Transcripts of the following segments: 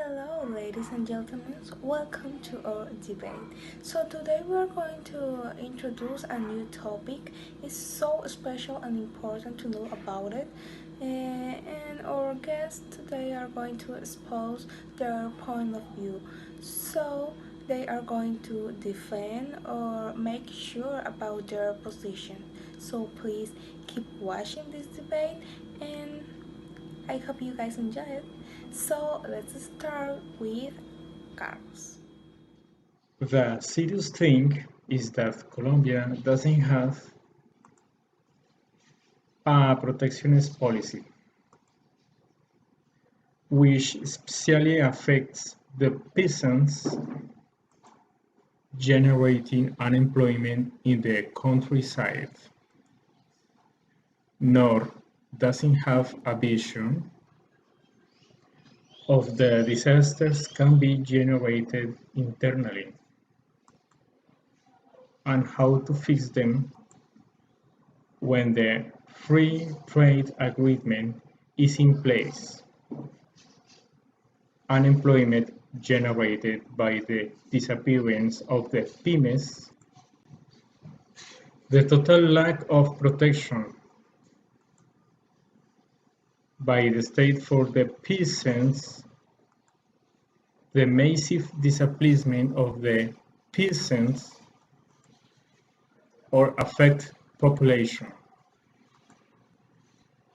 Hello, ladies and gentlemen. Welcome to our debate. So today we are going to introduce a new topic. It's so special and important to know about it. And our guests today are going to expose their point of view. So they are going to defend or make sure about their position. So please keep watching this debate and I hope you guys enjoy it. So let's start with Carlos. The serious thing is that Colombia doesn't have a protectionist policy, which especially affects the peasants, generating unemployment in the countryside, nor doesn't have a vision of the disasters can be generated internally and how to fix them when the free trade agreement is in place. Unemployment generated by the disappearance of the pymes, the total lack of protection by the state for the peasants, the massive displacement of the peasants or affect population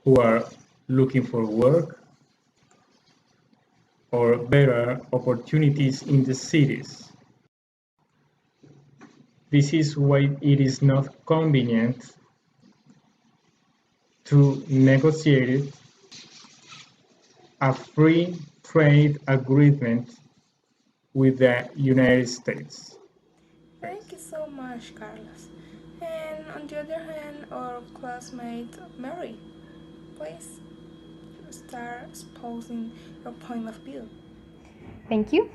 who are looking for work or better opportunities in the cities. This is why it is not convenient to negotiate a free trade agreement with the United States. Thank you so much, Carlos. And on the other hand, our classmate Mary, please start exposing your point of view. Thank you.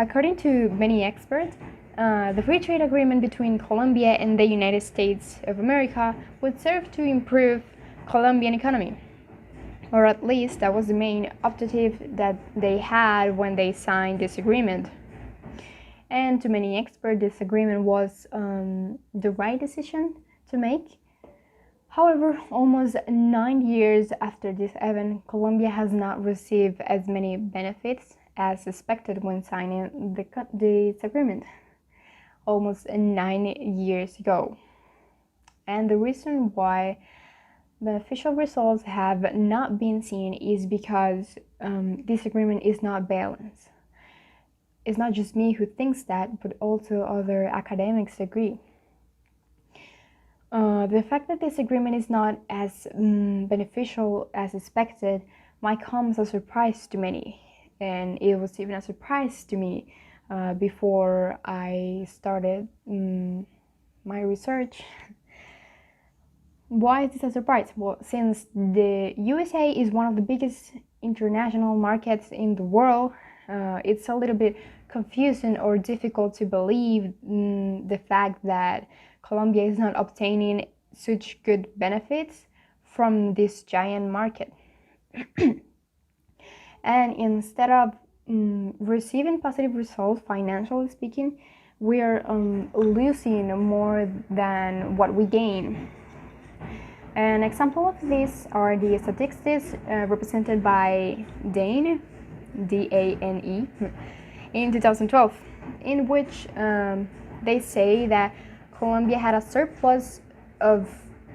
According to many experts, the free trade agreement between Colombia and the United States of America would serve to improve Colombian economy, or at least that was the main objective that they had when they signed this agreement. And to many experts, this agreement was the right decision to make. However, almost 9 years after this event, Colombia has not received as many benefits as expected when signing this agreement, almost 9 years ago. And the reason why beneficial results have not been seen is because this agreement is not balanced. It's not just me who thinks that, but also other academics agree. The fact that this agreement is not as beneficial as expected might come as a surprise to many, and it was even a surprise to me before I started my research. Why is this a surprise? Well, since the USA is one of the biggest international markets in the world, it's a little bit confusing or difficult to believe the fact that Colombia is not obtaining such good benefits from this giant market. And instead of receiving positive results, financially speaking, we are losing more than what we gain. An example of this are the statistics represented by Dane, D-A-N-E, in 2012, in which they say that Colombia had a surplus of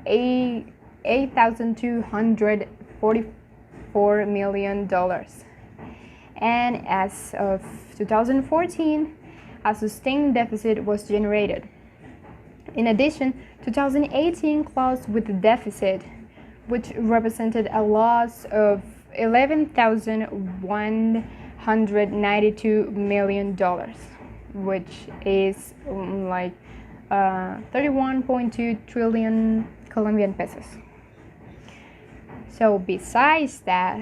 $8,244 million. And as of 2014, a sustained deficit was generated. In addition, 2018 closed with a deficit, which represented a loss of $11,192 million, which is like 31.2 trillion Colombian pesos. So besides that,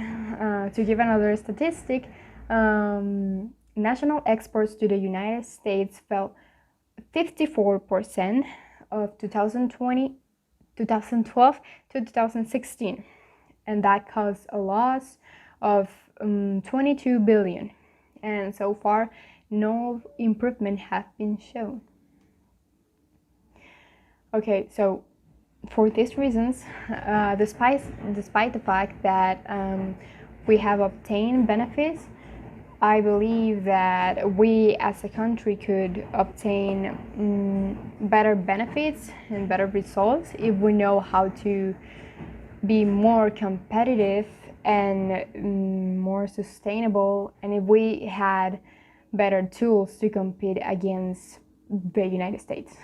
to give another statistic, national exports to the United States fell 54% of 2012 to 2016, and that caused a loss of 22 billion. and so far, no improvement has been shown. Okay, so for these reasons, despite the fact that we have obtained benefits, I believe that we as a country could obtain better benefits and better results if we know how to be more competitive and more sustainable, and if we had better tools to compete against the United States.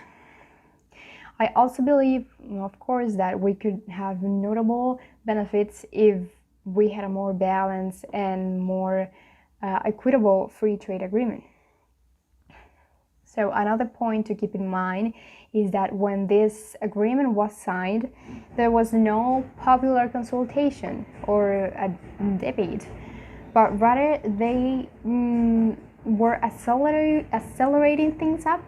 I also believe, of course, that we could have notable benefits if we had a more balanced and more equitable free trade agreement. So another point to keep in mind is that when this agreement was signed, there was no popular consultation or a debate, but rather they were accelerating things up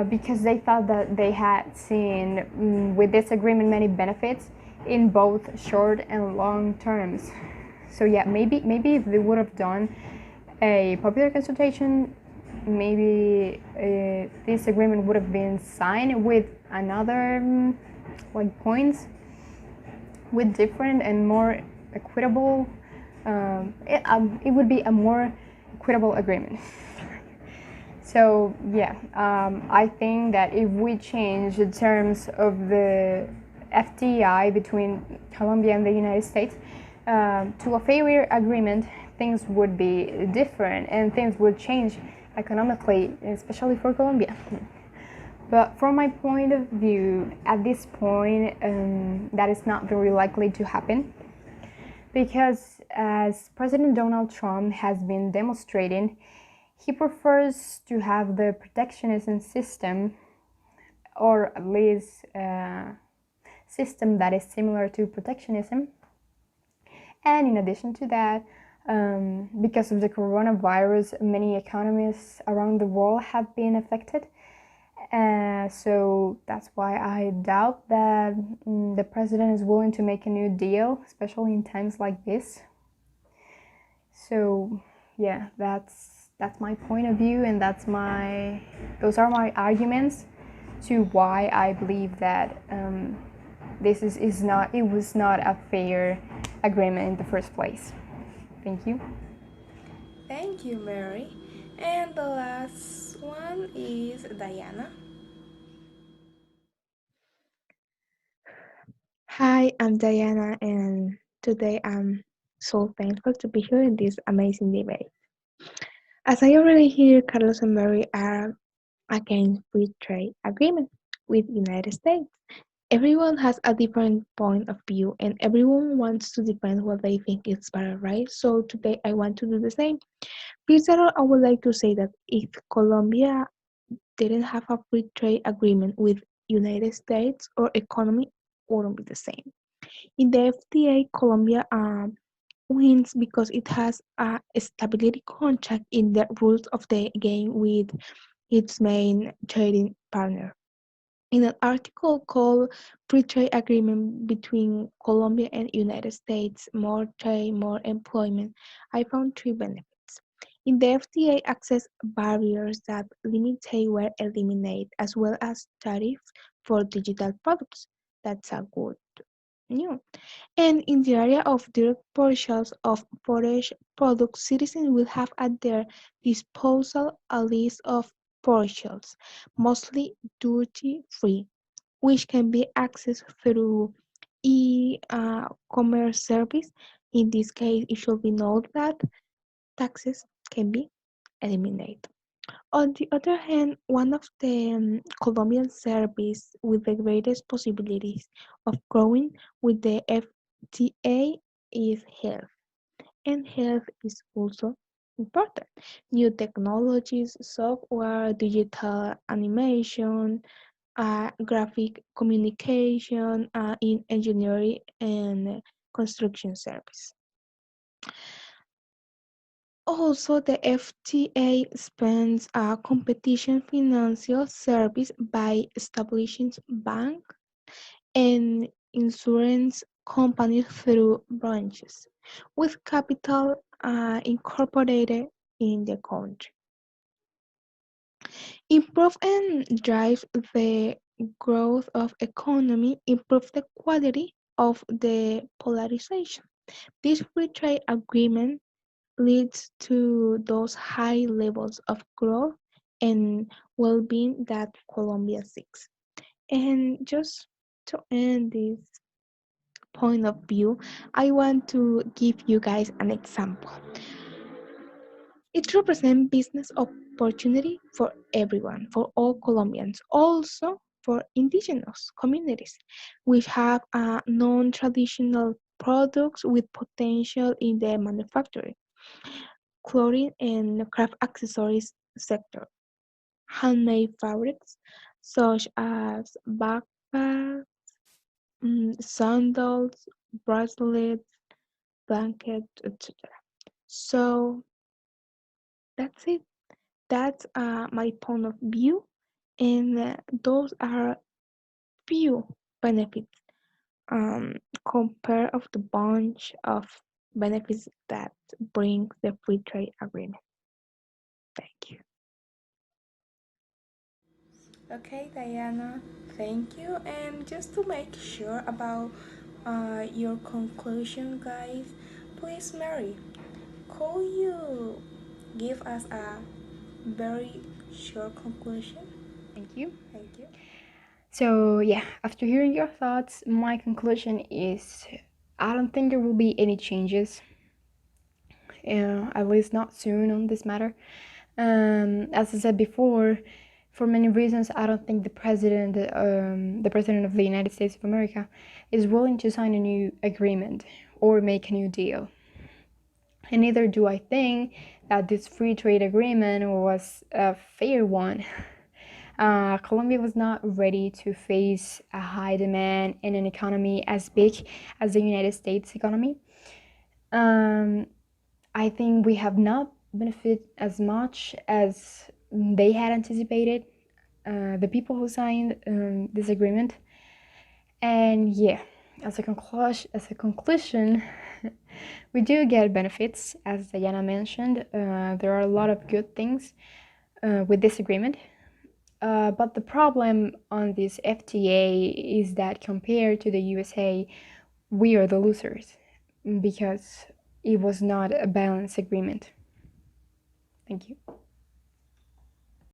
because they thought that they had seen with this agreement many benefits in both short and long terms. So yeah, maybe if they would have done a popular consultation, maybe this agreement would have been signed with another like points with different and more equitable. It would be a more equitable agreement. So yeah, I think that if we change the terms of the FTA between Colombia and the United States to a fair agreement, things would be different and things would change economically, especially for Colombia. But from my point of view, at this point, that is not very likely to happen because, as President Donald Trump has been demonstrating, he prefers to have the protectionism system, or at least a system that is similar to protectionism. And in addition to that, because of the coronavirus, many economies around the world have been affected. So that's why I doubt that the president is willing to make a new deal, especially in times like this. So yeah, that's my point of view, and those are my arguments to why I believe that this it was not a fair agreement in the first place. Thank you. Thank you, Mary. And the last one is Diana. Hi, I'm Diana, and today I'm so thankful to be here in this amazing debate. As I already hear, Carlos and Mary are against free trade agreement with United States. Everyone has a different point of view, and everyone wants to defend what they think is better, right? So today I want to do the same. First of all, I would like to say that if Colombia didn't have a free trade agreement with United States, our economy wouldn't be the same. In the FTA, Colombia wins because it has a stability contract in the rules of the game with its main trading partner. In an article called Free Trade Agreement between Colombia and United States, More Trade, More Employment, I found three benefits. In the FTA, access barriers that limit trade were eliminated, as well as tariffs for digital products. That's a good news. And in the area of direct purchase of forage products, citizens will have at their disposal a list of purchases, mostly duty-free, which can be accessed through e-commerce service. In this case, it should be noted that taxes can be eliminated. On the other hand, one of the Colombian services with the greatest possibilities of growing with the FTA is health, and health is also important. New technologies, software, digital animation, graphic communication in engineering and construction service. Also, the FTA spends competition financial service by establishing bank and insurance companies through branches, with capital incorporated in the country. Improve and drive the growth of economy, improve the quality of the polarization. This free trade agreement leads to those high levels of growth and well-being that Colombia seeks. And just to end this point of view, I want to give you guys an example. It represents business opportunity for everyone, for all Colombians, also for indigenous communities, which have non-traditional products with potential in the manufacturing, clothing and craft accessories sector, handmade fabrics such as backpacks, sandals, bracelets, blankets, etc. So that's it. That's my point of view, and those are few benefits um, compare of the bunch of benefits that brings the free trade agreement. Thank you. Okay, Diana, thank you. And just to make sure about your conclusion, guys, please, Mary, could you give us a very short conclusion? Thank you. Thank you. So, yeah, after hearing your thoughts, my conclusion is I don't think there will be any changes, at least not soon on this matter. As I said before, for many reasons, I don't think the president of the United States of America, is willing to sign a new agreement or make a new deal. And neither do I think that this free trade agreement was a fair one. Colombia was not ready to face a high demand in an economy as big as the United States economy. Um, I think we have not benefited as much as they had anticipated, the people who signed this agreement. And yeah, as a conclusion, we do get benefits, as Diana mentioned. There are a lot of good things with this agreement. But the problem on this FTA is that compared to the USA, we are the losers because it was not a balanced agreement. Thank you.